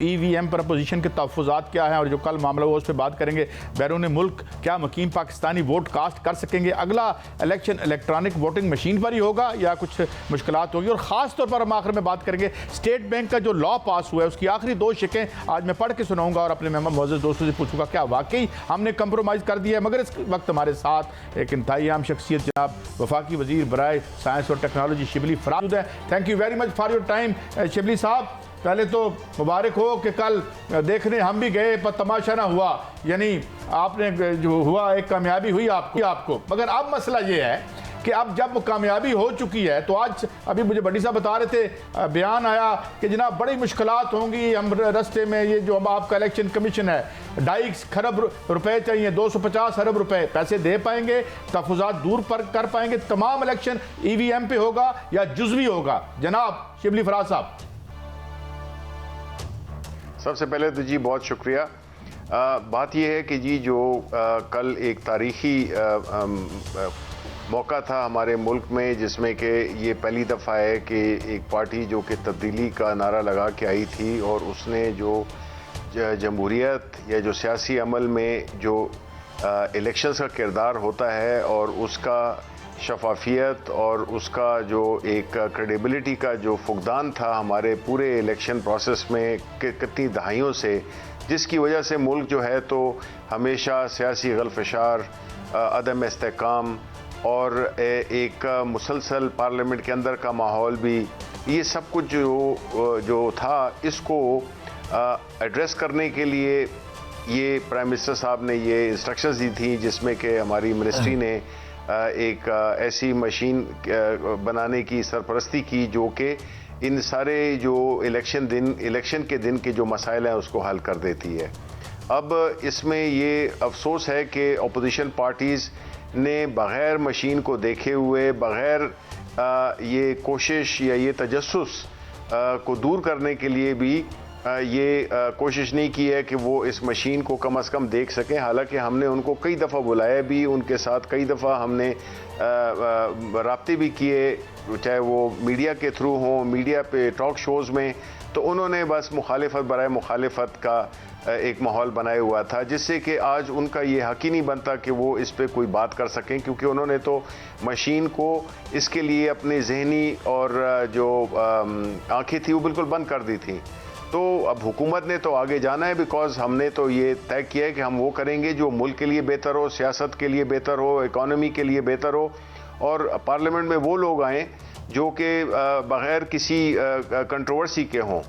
EVM पर opposition के तहफ़्फ़ुज़ात क्या हैं और जो कल मामला हुआ उस पर बात करेंगे। बैरून मुल्क क्या मुकीम पाकिस्तानी वोट कास्ट कर सकेंगे? अगला इलेक्शन इलेक्ट्रॉनिक वोटिंग मशीन पर ही होगा या कुछ मुश्किलात होगी? और ख़ास तौर पर हम आखिर में बात करेंगे स्टेट बैंक का जो लॉ पास हुआ है उसकी आखिरी 2 शिकें आज मैं पढ़ के सुनाऊंगा और अपने मेहमान मोअज़्ज़ज़ दोस्तों से पूछूंगा क्या वाकई हमने कंप्रोमाइज़ कर दिया है। मगर इस वक्त हमारे साथ एक इंतहाई आम शख्सियत जनाब वफाकी वज़ीर बराए साइंस और टेक्नोलॉजी शिबली फराज है। Thank you very much for your time Shibli साहब। पहले तो मुबारक हो कि कल देखने हम भी गए पर तमाशा ना हुआ, यानी आपने जो हुआ एक कामयाबी हुई आपको। मगर अब मसला ये है कि अब जब कामयाबी हो चुकी है तो आज अभी मुझे बड़ी साहब बता रहे थे, बयान आया कि जनाब बड़ी मुश्किलात होंगी हम रास्ते में। ये जो आपका इलेक्शन कमीशन है 2.5 खरब रुपए चाहिए, 250 अरब रुपए पैसे दे पाएंगे, तहफ़्फ़ुज़ात दूर पर कर पाएंगे, तमाम इलेक्शन EVM पे होगा या जुज़वी होगा? जनाब शिबली फराज साहब। सबसे पहले तो जी बहुत शुक्रिया। बात यह है कि जी जो कल एक तारीखी मौका था हमारे मुल्क में जिसमें कि ये पहली दफ़ा है कि एक पार्टी जो कि तब्दीली का नारा लगा के आई थी और उसने जो जमहूरियत या जो सियासी अमल में जो इलेक्शंस का किरदार होता है और उसका शफाफियत और उसका जो एक क्रेडिबिलिटी का जो फुकदान था हमारे पूरे इलेक्शन प्रोसेस में कितनी दहाइयों से, जिसकी वजह से मुल्क जो है तो हमेशा सियासी गलफशार, अदम इस्तेहकाम और एक मुसलसल पार्लियामेंट के अंदर का माहौल भी, ये सब कुछ जो था इसको एड्रेस करने के लिए ये प्राइम मिनिस्टर साहब ने ये इंस्ट्रक्शंस दी थी जिसमें कि हमारी मिनिस्ट्री ने एक ऐसी मशीन बनाने की सरपरस्ती की जो कि इन सारे जो इलेक्शन के दिन के जो मसाइल हैं उसको हल कर देती है। अब इसमें ये अफसोस है कि अपोजिशन पार्टीज़ ने बग़ैर मशीन को देखे हुए, बग़ैर ये कोशिश या ये तजस्सुस को दूर करने के लिए भी ये कोशिश नहीं की है कि वो इस मशीन को कम से कम देख सकें। हालांकि हमने उनको कई दफ़ा बुलाया भी, उनके साथ कई दफ़ा हमने राब्ते भी किए, चाहे वो मीडिया के थ्रू हों, मीडिया पे टॉक शोज़ में, तो उन्होंने बस मुखालिफत बराए मुखालिफत का एक माहौल बनाया हुआ था जिससे कि आज उनका ये हक ही नहीं बनता कि वो इस पे कोई बात कर सकें, क्योंकि उन्होंने तो मशीन को इसके लिए अपनी जहनी और जो आँखें थी वो बिल्कुल बंद कर दी थी। तो अब हुकूमत ने तो आगे जाना है, बिकॉज़ हमने तो ये तय किया है कि हम वो करेंगे जो मुल्क के लिए बेहतर हो, सियासत के लिए बेहतर हो, इकॉनमी के लिए बेहतर हो, और पार्लियामेंट में वो लोग आएँ जो कि बग़ैर किसी कंट्रोवर्सी के हों।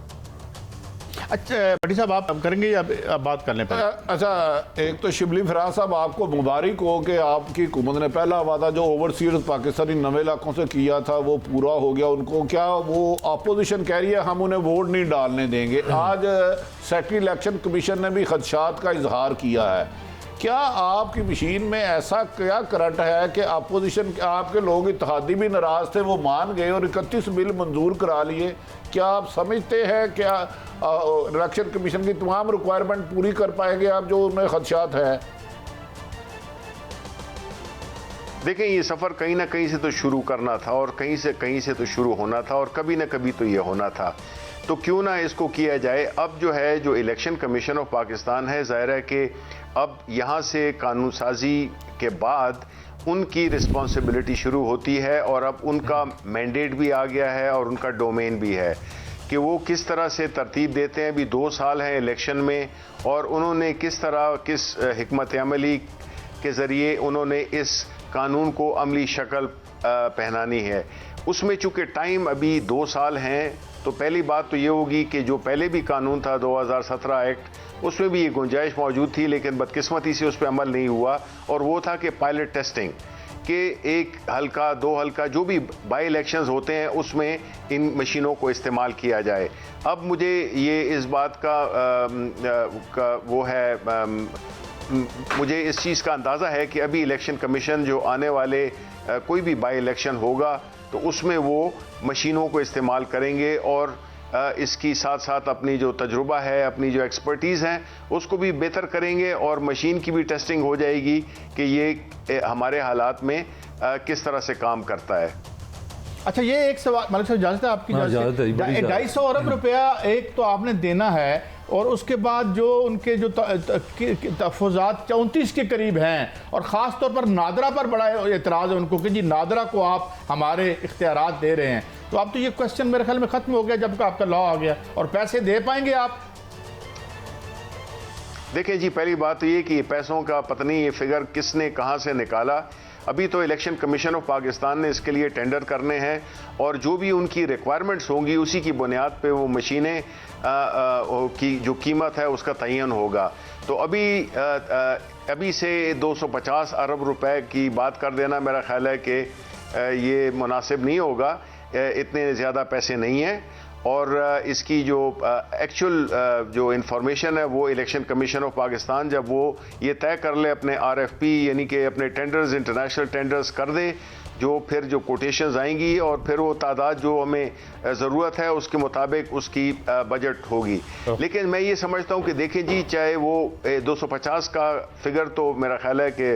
अच्छा भट्टी साहब आप करेंगे या आप बात करने पर? अच्छा, एक तो शिबली फराज साहब आपको मुबारक हो कि आपकी हुकूमत ने पहला वादा जो ओवरसीज पाकिस्तानी 9 इलाकों से किया था वो पूरा हो गया। उनको क्या वो अपोजिशन कह रही है हम उन्हें वोट नहीं डालने देंगे। आज सेक्रेटरी इलेक्शन कमीशन ने भी खदशात का इजहार किया है। क्या आपकी मशीन में ऐसा क्या करंट है कि अपोजिशन आपके लोग इत्तेहादी भी नाराज थे, वो मान गए और 31 बिल मंजूर करा लिए? क्या आप समझते हैं क्या इलेक्शन कमीशन की तमाम रिक्वायरमेंट पूरी कर पाएंगे आप जो उनमें खदशात है? देखें, ये सफ़र कहीं ना कहीं से तो शुरू करना था और कहीं से तो शुरू होना था और कभी ना कभी तो ये होना था, तो क्यों ना इसको किया जाए। अब जो है जो इलेक्शन कमीशन ऑफ पाकिस्तान है, ज़ाहिर है कि अब यहाँ से कानून साजी के बाद उनकी रिस्पॉन्सिबिलिटी शुरू होती है और अब उनका मैंडेट भी आ गया है और उनका डोमेन भी है कि वो किस तरह से तरतीब देते हैं। अभी 2 साल हैं इलेक्शन में और उन्होंने किस तरह किस हिकमत अमली के ज़रिए उन्होंने इस कानून को अमली शक्ल पहनानी है। उसमें चूँकि टाइम अभी 2 साल हैं, तो पहली बात तो ये होगी कि जो पहले भी कानून था 2017 एक्ट, उसमें भी ये गुंजाइश मौजूद थी, लेकिन बदकिस्मती से उस पर अमल नहीं हुआ, और वो था कि पायलट टेस्टिंग के 1 हल्का 2 हल्का जो भी बाई इलेक्शंस होते हैं उसमें इन मशीनों को इस्तेमाल किया जाए। अब मुझे ये इस बात का वो है, मुझे इस चीज़ का अंदाज़ा है कि अभी इलेक्शन कमीशन जो आने वाले कोई भी बाई इलेक्शन होगा तो उसमें वो मशीनों को इस्तेमाल करेंगे और इसकी साथ साथ अपनी जो तजुर्बा है, अपनी जो एक्सपर्टीज़ हैं उसको भी बेहतर करेंगे और मशीन की भी टेस्टिंग हो जाएगी कि ये हमारे हालात में किस तरह से काम करता है। अच्छा, ये एक सवाल मलिक साहब, इजाजत है आपकी? इजाजत है, बड़ी 250 अरब रुपया एक तो आपने देना है, और उसके बाद जो उनके जो तहफ़्फ़ुज़ात 34 के करीब हैं, और ख़ास तौर पर नादरा पर बड़ा एतराज़ है उनको कि जी नादरा को आप हमारे इख्तियारात दे रहे हैं। तो अब तो ये क्वेश्चन मेरे ख्याल में ख़त्म हो गया जब आपका लॉ आ गया। और पैसे दे पाएंगे आप? देखिए जी, पहली बात तो ये कि पैसों का पता नहीं ये फिगर किसने कहाँ से निकाला। अभी तो इलेक्शन कमीशन ऑफ पाकिस्तान ने इसके लिए टेंडर करने हैं, और जो भी उनकी रिक्वायरमेंट्स होंगी उसी की बुनियाद पे वो मशीनें की जो कीमत है उसका तयन होगा। तो अभी से 250 अरब रुपए की बात कर देना मेरा ख्याल है कि ये मुनासिब नहीं होगा। इतने ज़्यादा पैसे नहीं हैं, और इसकी जो एक्चुअल जो इंफॉर्मेशन है वो इलेक्शन कमीशन ऑफ पाकिस्तान जब वो ये तय कर ले अपने RFP यानी कि अपने टेंडर्स, इंटरनेशनल टेंडर्स कर दे, जो फिर जो कोटेशंस आएंगी और फिर वो तादाद जो हमें ज़रूरत है उसके मुताबिक उसकी बजट होगी। लेकिन मैं ये समझता हूँ कि देखें जी, चाहे वो 250 का फिगर तो मेरा ख्याल है कि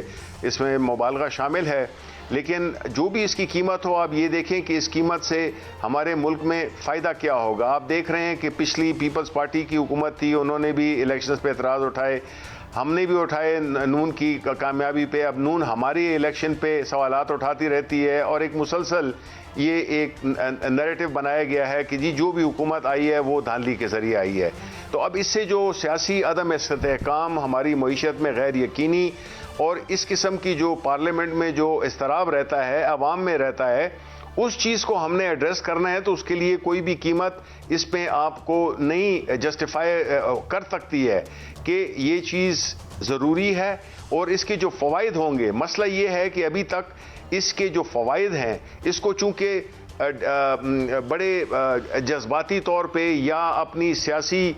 इसमें मुबालगा शामिल है, लेकिन जो भी इसकी कीमत हो, आप ये देखें कि इस कीमत से हमारे मुल्क में फ़ायदा क्या होगा। आप देख रहे हैं कि पिछली पीपल्स पार्टी की हुकूमत थी, उन्होंने भी इलेक्शंस पे एतराज़ उठाए, हमने भी उठाए नून की कामयाबी पे। अब नून हमारी इलेक्शन पे सवालात उठाती रहती है, और एक मुसलसल ये एक नैरेटिव बनाया गया है कि जी जो भी हुकूमत आई है वो धांधली के ज़रिए आई है। तो अब इससे जो सियासी अदम इस्तेहकाम हमारी मईशत में गैर यकीनी, और इस किस्म की जो पार्लियामेंट में जो इस्तराब रहता है, अवाम में रहता है, उस चीज़ को हमने एड्रेस करना है। तो उसके लिए कोई भी कीमत इस पे आपको नहीं जस्टिफाई कर सकती है कि ये चीज़ ज़रूरी है, और इसके जो फ़वाइद होंगे। मसला ये है कि अभी तक इसके जो फ़वाइद हैं इसको चूँकि बड़े जज्बाती तौर पे या अपनी सियासी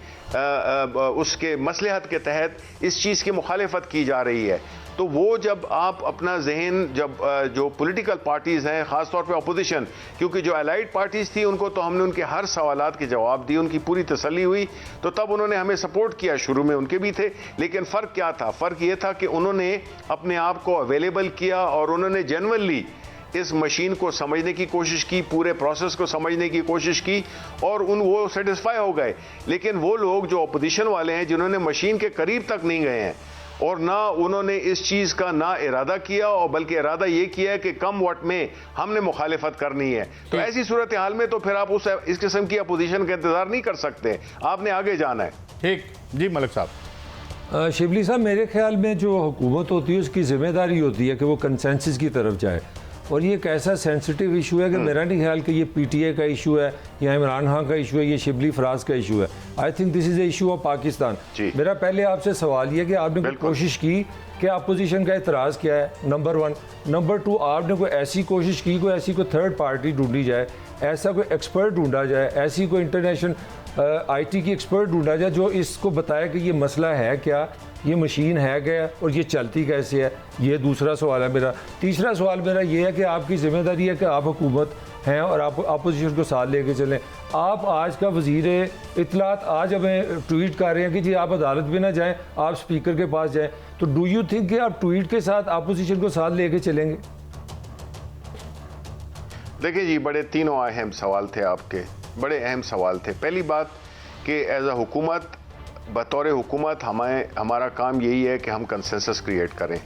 उसके मसलहत के तहत इस चीज़ की मुखालिफत की जा रही है। तो वो जब आप अपना जहन जब जो पॉलिटिकल पार्टीज़ हैं, ख़ास तौर पे अपोजिशन, क्योंकि जो अलाइड पार्टीज़ थी उनको तो हमने उनके हर सवालात के जवाब दिए, उनकी पूरी तसल्ली हुई, तो तब उन्होंने हमें सपोर्ट किया। शुरू में उनके भी थे, लेकिन फ़र्क क्या था? फ़र्क ये था कि उन्होंने अपने आप को अवेलेबल किया, और उन्होंने जेन्युइनली इस मशीन को समझने की कोशिश की, पूरे प्रोसेस को समझने की कोशिश की, और वो सेटिस्फाई हो गए। लेकिन वो लोग जो अपोजिशन वाले हैं, जिन्होंने मशीन के करीब तक नहीं गए हैं, और ना उन्होंने इस चीज़ का ना इरादा किया, और बल्कि इरादा ये किया है कि कम वोट में हमने मुखालिफत करनी है, तो ऐसी सूरत हाल में तो फिर आप इस किस्म की अपोजिशन का इंतजार नहीं कर सकते, आपने आगे जाना है। ठीक जी मलिक साहब। शिबली साहब, मेरे ख्याल में जो हुकूमत होती है उसकी जिम्मेदारी होती है कि वो कंसेंसस की तरफ जाए, और ये एक ऐसा सेंसिटिव इशू है कि मेरा नहीं ख्याल कि ये PTI का इशू है या इमरान खान का इशू है, ये शिबली फराज का इशू है। I think this is a issue of Pakistan. मेरा पहले आपसे सवाल ये कि आपने कोशिश की कि अपोजिशन का एतराज़ क्या है, नंबर 1। नंबर 2, आपने कोई ऐसी कोशिश की, कोई ऐसी कोई थर्ड पार्टी ढूंढी जाए, ऐसा कोई एक्सपर्ट ढूंढा जाए, ऐसी कोई इंटरनेशनल IT की एक्सपर्ट ढूंढा जाए जो इसको बताए कि ये मसला है क्या, ये मशीन है क्या, और ये चलती कैसे है। ये दूसरा सवाल है मेरा। तीसरा सवाल मेरा ये है कि आपकी जिम्मेदारी है कि आप हुकूमत हैं और आप अपोजिशन को साथ लेके चलें। आप आज का वज़ीर इत्तलात आज हमें ट्वीट कर रहे हैं कि जी आप अदालत भी ना जाएं, आप स्पीकर के पास जाएं, तो डू यू थिंक कि आप ट्वीट के साथ अपोजिशन को साथ लेके चलेंगे? देखिए जी, बड़े तीनों अहम सवाल थे आपके, बड़े अहम सवाल थे। पहली बात कि एज अ हुकूमत, बतौर हुकूमत हमारा काम यही है कि हम कंसेंसस क्रिएट करें,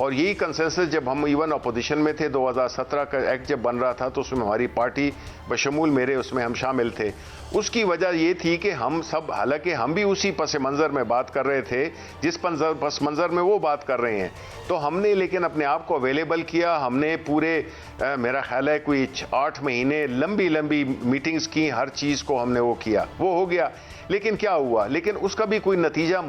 और यही कंसेंसस जब हम इवन अपोजिशन में थे, 2017 का एक्ट जब बन रहा था तो उसमें हमारी पार्टी बशमूल मेरे उसमें हम शामिल थे। उसकी वजह ये थी कि हम सब, हालांकि हम भी उसी पस मंज़र में बात कर रहे थे जिस पस मंज़र में वो बात कर रहे हैं, तो हमने लेकिन अपने आप को अवेलेबल किया। हमने पूरे मेरा ख्याल है कोई 8 महीने लंबी लंबी मीटिंग्स की, हर चीज़ को हमने वो किया, वो हो गया। लेकिन क्या हुआ? लेकिन उसका भी कोई नतीजा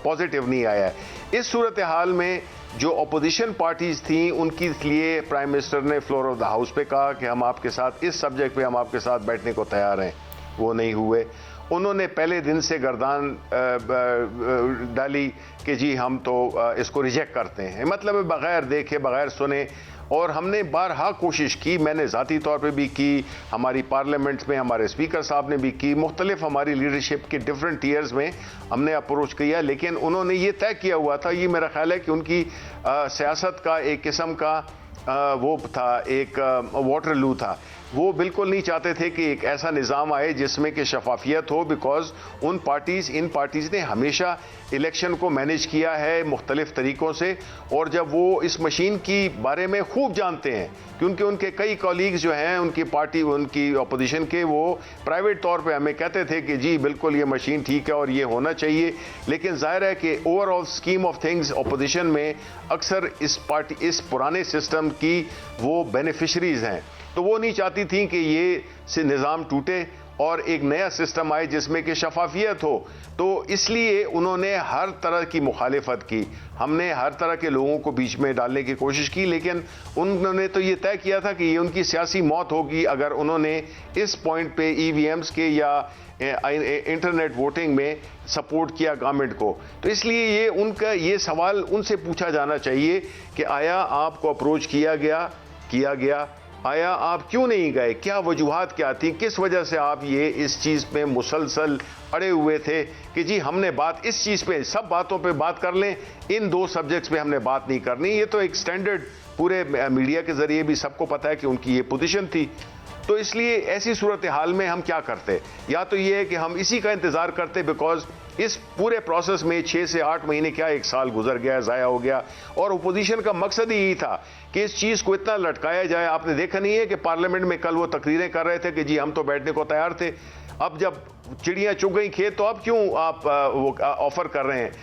पॉजिटिव नहीं आया है। इस सूरत हाल में जो अपोजिशन पार्टीज़ थी उनके लिए प्राइम मिनिस्टर ने फ्लोर ऑफ द हाउस पे कहा कि हम आपके साथ इस सब्जेक्ट पे हम आपके साथ बैठने को तैयार हैं, वो नहीं हुए। उन्होंने पहले दिन से गर्दान डाली कि जी हम तो इसको रिजेक्ट करते हैं, मतलब बग़ैर देखे बग़ैर सुने। और हमने बारहा कोशिश की, मैंने ज़ाती तौर पे भी की, हमारी पार्लियामेंट में हमारे स्पीकर साहब ने भी की, मुख्तलिफ हमारी लीडरशिप के डिफरेंट टीयर्स में हमने अप्रोच किया, लेकिन उन्होंने ये तय किया हुआ था, ये मेरा ख्याल है कि उनकी सियासत का एक किस्म का वो था, एक वाटरलू था, वो बिल्कुल नहीं चाहते थे कि एक ऐसा निज़ाम आए जिसमें कि शफाफियत हो, बिकॉज इन पार्टीज़ ने हमेशा इलेक्शन को मैनेज किया है मुख्तलिफ तरीक़ों से, और जब वो इस मशीन की बारे में खूब जानते हैं, क्योंकि उनके कई कॉलीग्स जो हैं उनकी पार्टी, उनकी अपोजिशन के, वो प्राइवेट तौर पे हमें कहते थे कि जी बिल्कुल ये मशीन ठीक है और ये होना चाहिए, लेकिन जाहिर है कि overall scheme of things opposition में अक्सर इस पुराने सिस्टम की वो बेनिफिशरीज हैं, तो वो नहीं चाहती थी कि ये निज़ाम टूटे और एक नया सिस्टम आए जिसमें कि शफाफियत हो। तो इसलिए उन्होंने हर तरह की मुखालिफत की, हमने हर तरह के लोगों को बीच में डालने की कोशिश की, लेकिन उन्होंने तो ये तय किया था कि ये उनकी सियासी मौत होगी अगर उन्होंने इस पॉइंट पे ईवीएम्स के या इंटरनेट वोटिंग में सपोर्ट किया गवर्नमेंट को। तो इसलिए ये सवाल उनसे पूछा जाना चाहिए कि आया आपको अप्रोच किया गया, आया आप क्यों नहीं गए, क्या वजूहात क्या थी, किस वजह से आप ये इस चीज़ पे मुसलसल अड़े हुए थे कि जी हमने बात इस चीज़ पे, सब बातों पे बात कर लें, इन 2 सब्जेक्ट्स पे हमने बात नहीं करनी। ये तो एक स्टैंडर्ड पूरे मीडिया के ज़रिए भी सबको पता है कि उनकी ये पोजीशन थी। तो इसलिए ऐसी सूरत हाल में हम क्या करते, या तो ये है कि हम इसी का इंतज़ार करते, बिकॉज इस पूरे प्रोसेस में 6 से 8 महीने, क्या 1 साल गुजर गया, ज़ाया हो गया, और अपोजिशन का मकसद ही यही था कि इस चीज़ को इतना लटकाया जाए। आपने देखा नहीं है कि पार्लियामेंट में कल वो तकरीरें कर रहे थे कि जी हम तो बैठने को तैयार थे, अब जब चिड़ियाँ चुग गई खेत तो अब क्यों आप वो ऑफर कर रहे हैं।